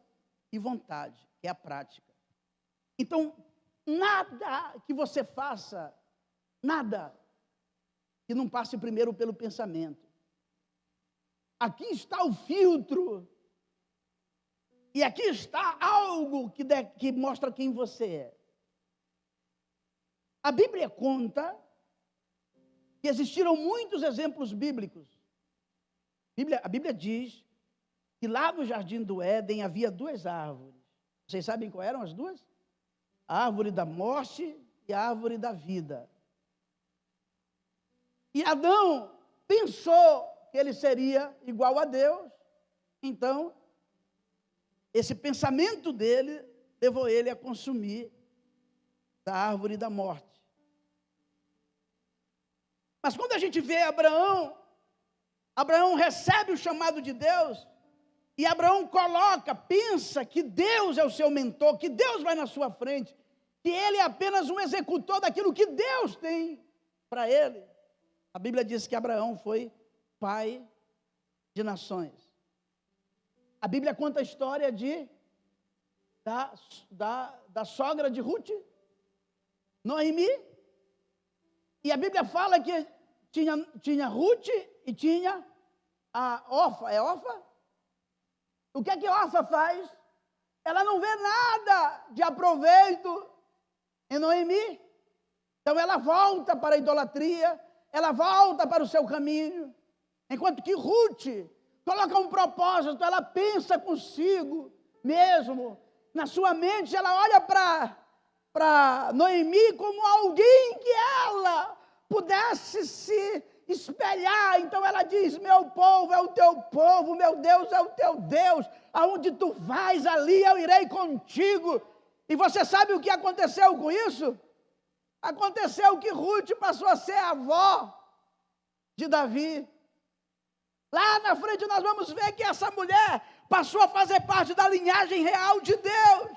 e vontade, que é a prática. Então, nada que você faça, nada que não passe primeiro pelo pensamento. Aqui está o filtro. E aqui está algo que mostra quem você é. A Bíblia conta que existiram muitos exemplos bíblicos. A Bíblia diz que lá no jardim do Éden havia 2 árvores. Vocês sabem quais eram as 2? A árvore da morte e a árvore da vida. E Adão pensou que ele seria igual a Deus. Então, esse pensamento dele levou ele a consumir da árvore da morte. Mas quando a gente vê Abraão recebe o chamado de Deus, e Abraão pensa que Deus é o seu mentor, que Deus vai na sua frente, que ele é apenas um executor daquilo que Deus tem para ele. A Bíblia diz que Abraão foi pai de nações. A Bíblia conta a história da sogra de Ruth, Noemi. E a Bíblia fala que tinha Ruth e tinha a Orfa. É Orfa? O que Orfa faz? Ela não vê nada de aproveito em Noemi. Então ela volta para a idolatria, ela volta para o seu caminho. Enquanto que Ruth coloca um propósito, ela pensa consigo mesmo. Na sua mente ela olha para Noemi como alguém que ela pudesse se espelhar. Então ela diz, meu povo é o teu povo, meu Deus é o teu Deus, aonde tu vais, ali eu irei contigo. E você sabe o que aconteceu com isso? Aconteceu que Ruth passou a ser a avó de Davi. Lá na frente nós vamos ver que essa mulher passou a fazer parte da linhagem real de Deus.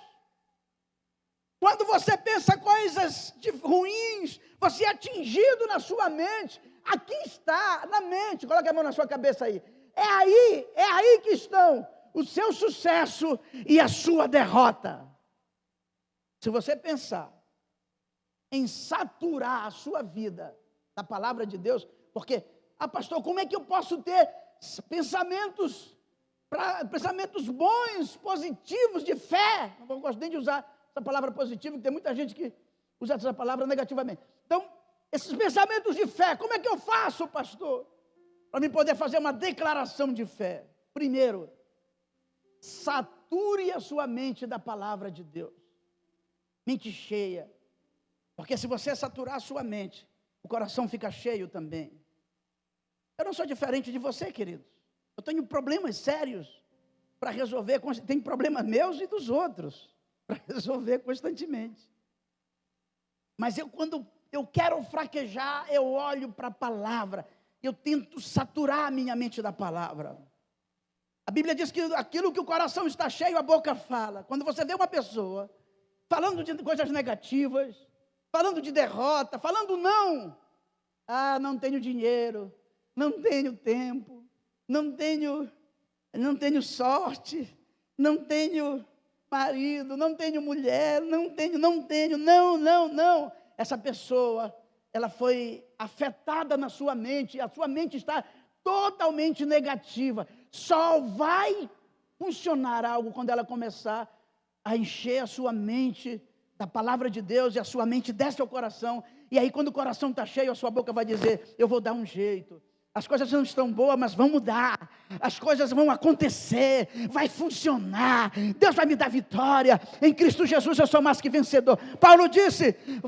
Quando você pensa coisas ruins, você é atingido na sua mente. Aqui está, na mente, coloque a mão na sua cabeça aí. É aí que estão o seu sucesso e a sua derrota. Se você pensar em saturar a sua vida da palavra de Deus, porque, pastor, como é que eu posso ter pensamentos bons, positivos, de fé? Não gosto nem de usar essa palavra positiva, porque tem muita gente que usa essa palavra negativamente. Então, esses pensamentos de fé, como é que eu faço, pastor? Para mim poder fazer uma declaração de fé. Primeiro, sature a sua mente da palavra de Deus. Mente cheia. Porque se você saturar a sua mente, o coração fica cheio também. Eu não sou diferente de você, queridos. Eu tenho problemas sérios para resolver, tem problemas meus e dos outros para resolver constantemente. Mas quando eu quero fraquejar, eu olho para a palavra, eu tento saturar a minha mente da palavra. A Bíblia diz que aquilo que o coração está cheio, a boca fala. Quando você vê uma pessoa falando de coisas negativas, falando de derrota, falando não, não tenho dinheiro, não tenho tempo, não tenho sorte, não tenho marido, não tenho mulher, não. Essa pessoa, ela foi afetada na sua mente, a sua mente está totalmente negativa. Só vai funcionar algo quando ela começar a encher a sua mente da palavra de Deus, e a sua mente desce ao coração, e aí quando o coração está cheio, a sua boca vai dizer, eu vou dar um jeito. As coisas não estão boas, mas vão mudar. As coisas vão acontecer, vai funcionar. Deus vai me dar vitória. Em Cristo Jesus eu sou mais que vencedor. Paulo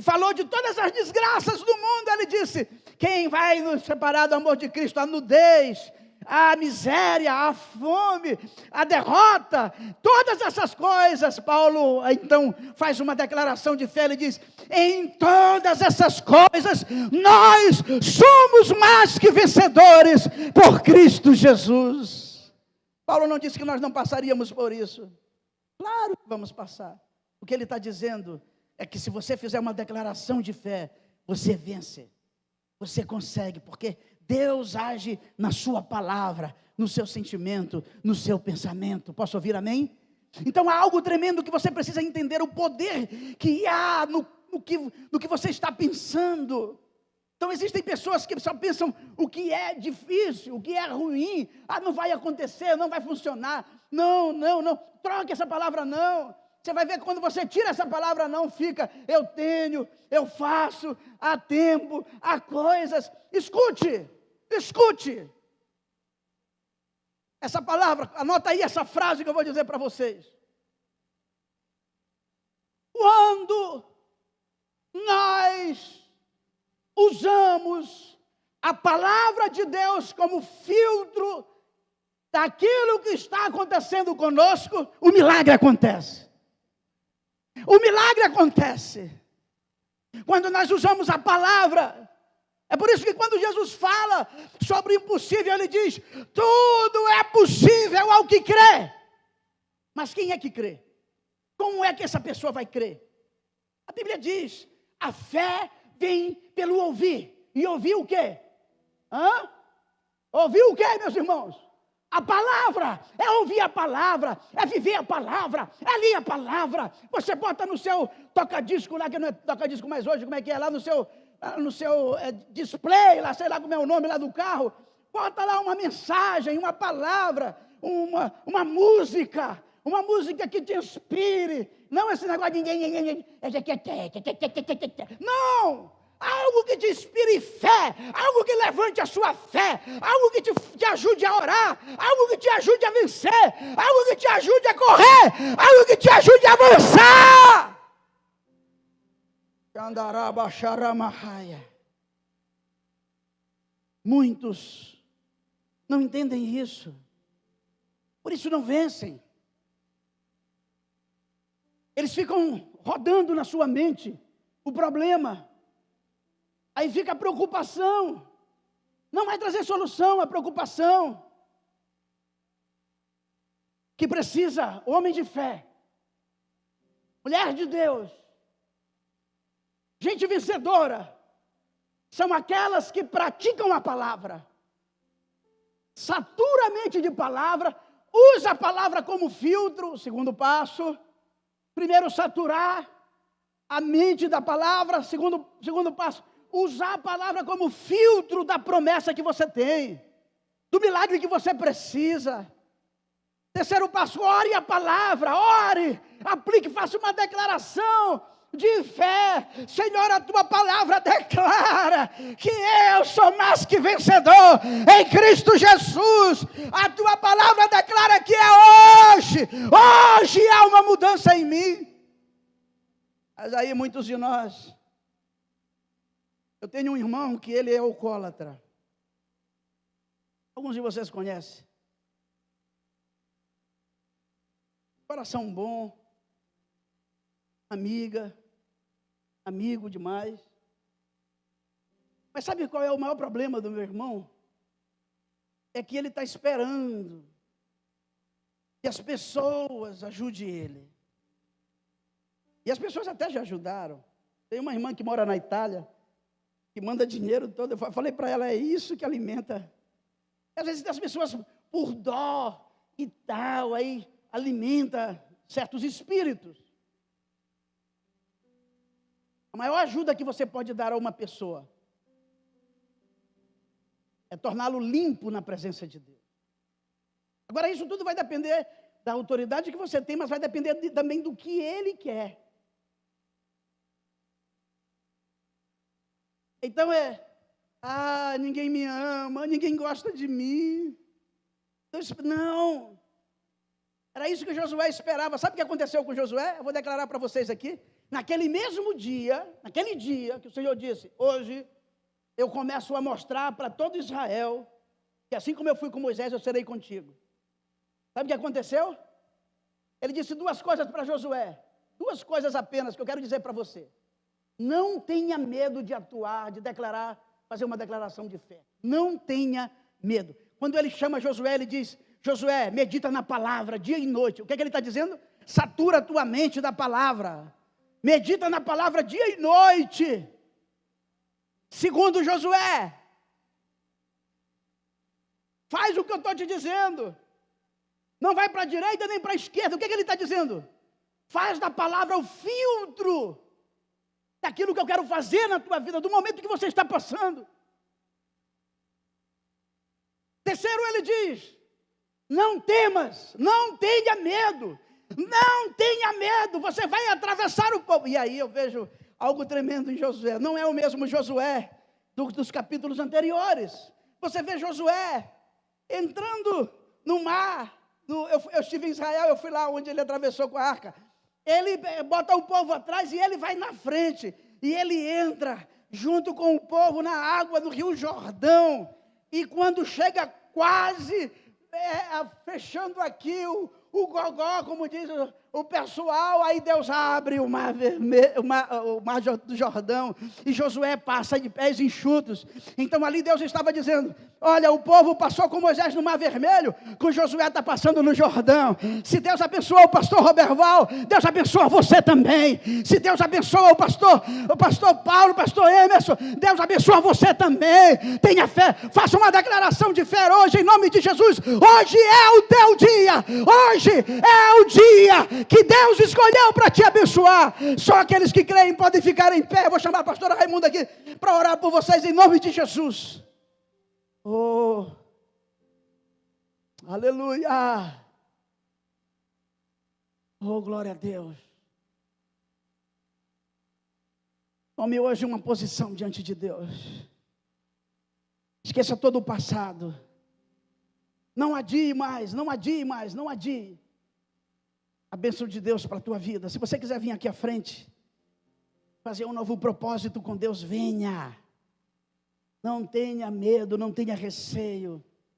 falou de todas as desgraças do mundo. Ele disse, quem vai nos separar do amor de Cristo? A nudez, a miséria, a fome, a derrota, todas essas coisas. Paulo então faz uma declaração de fé. Ele diz, em todas essas coisas nós somos mais que vencedores por Cristo Jesus. Paulo não disse que nós não passaríamos por isso. Claro que vamos passar. O que ele está dizendo é que se você fizer uma declaração de fé, você vence, você consegue, porque Deus age na sua palavra, no seu sentimento, no seu pensamento. Posso ouvir amém? Então há algo tremendo que você precisa entender, o poder que há no que você está pensando. Então existem pessoas que só pensam o que é difícil, o que é ruim. Não vai acontecer, não vai funcionar. Não, troque essa palavra não. Você vai ver que quando você tira essa palavra não, fica, eu tenho, eu faço, há tempo, há coisas. Escute. Essa palavra, anota aí essa frase que eu vou dizer para vocês. Quando nós usamos a palavra de Deus como filtro daquilo que está acontecendo conosco, o milagre acontece. O milagre acontece quando nós usamos a palavra. É por isso que quando Jesus fala sobre o impossível, ele diz, tudo é possível ao que crê. Mas quem é que crê? Como é que essa pessoa vai crer? A Bíblia diz, a fé vem pelo ouvir. E ouvir o quê? Ouvir o quê, meus irmãos? A palavra, é ouvir a palavra, é viver a palavra, é ler a palavra. Você bota no seu toca-disco lá, que não é toca-disco mais hoje, como é que é? Lá no seu display, lá, sei lá como é o nome lá do carro, bota lá uma mensagem, uma palavra, uma música que te inspire, não esse negócio de não, algo que te inspire fé, algo que levante a sua fé, algo que te ajude a orar, algo que te ajude a vencer, algo que te ajude a correr, algo que te ajude a avançar. Muitos não entendem isso, por isso não vencem. Eles ficam rodando na sua mente o problema, aí fica a preocupação, não vai trazer solução, a preocupação. Que precisa, homem de fé, mulher de Deus, gente vencedora, são aquelas que praticam a palavra, satura a mente de palavra, usa a palavra como filtro. Segundo passo, primeiro saturar a mente da palavra, segundo passo, usar a palavra como filtro da promessa que você tem, do milagre que você precisa. Terceiro passo, ore a palavra, ore, aplique, faça uma declaração de fé. Senhor, a tua palavra declara que eu sou mais que vencedor em Cristo Jesus. A tua palavra declara que é hoje há uma mudança em mim. Mas aí muitos de nós, eu tenho um irmão que ele é alcoólatra. Alguns de vocês conhecem. coração bom, amiga, amigo demais. Mas sabe qual é o maior problema do meu irmão? É que ele está esperando que as pessoas ajudem ele. E as pessoas até já ajudaram. Tem uma irmã que mora na Itália, que manda dinheiro todo. Eu falei para ela, é isso que alimenta. Às vezes as pessoas, por dó e tal, aí alimenta certos espíritos. A maior ajuda que você pode dar a uma pessoa é torná-lo limpo na presença de Deus. Agora, isso tudo vai depender da autoridade que você tem, mas vai depender também do que ele quer. Então ninguém me ama, ninguém gosta de mim. Não. Era isso que Josué esperava. Sabe o que aconteceu com Josué? Eu vou declarar para vocês aqui. Naquele dia que o Senhor disse, hoje eu começo a mostrar para todo Israel que assim como eu fui com Moisés, eu serei contigo. Sabe o que aconteceu? Ele disse duas coisas para Josué. Duas coisas apenas que eu quero dizer para você. Não tenha medo de atuar, de declarar, fazer uma declaração de fé. Não tenha medo. Quando ele chama Josué, ele diz, Josué, medita na palavra, dia e noite. O que é que ele está dizendo? Satura a tua mente da palavra. Medita na palavra dia e noite. Segundo Josué, faz o que eu estou te dizendo. Não vai para a direita nem para a esquerda. O que é que ele está dizendo? Faz da palavra o filtro daquilo que eu quero fazer na tua vida, do momento que você está passando. Terceiro, ele diz, não temas, não tenha medo, não tenha medo, você vai atravessar o povo. E aí eu vejo algo tremendo em Josué, não é o mesmo Josué dos capítulos anteriores. Você vê Josué entrando no mar, eu estive em Israel, eu fui lá onde ele atravessou com a arca. Ele bota o povo atrás e ele vai na frente. E ele entra junto com o povo na água do Rio Jordão. E quando chega quase fechando aqui o gogó, como diz o pessoal, aí Deus abre o mar vermelho, o mar do Jordão, e Josué passa de pés enxutos. Então ali Deus estava dizendo, olha, o povo passou com Moisés no mar vermelho, com Josué está passando no Jordão. Se Deus abençoou o pastor Roberval, Deus abençoa você também. Se Deus abençoa o pastor Paulo, o pastor Emerson, Deus abençoa você também. Tenha fé, faça uma declaração de fé hoje, em nome de Jesus. Hoje é o teu dia, hoje é o dia que Deus escolheu para te abençoar. Só aqueles que creem podem ficar em pé. Eu vou chamar a pastora Raimunda aqui para orar por vocês em nome de Jesus. Oh, aleluia. Oh, glória a Deus. Tome hoje uma posição diante de Deus. Esqueça todo o passado. Não adie mais, não adie mais, não adie. A bênção de Deus para a tua vida. Se você quiser vir aqui à frente, fazer um novo propósito com Deus, venha. Não tenha medo, não tenha receio.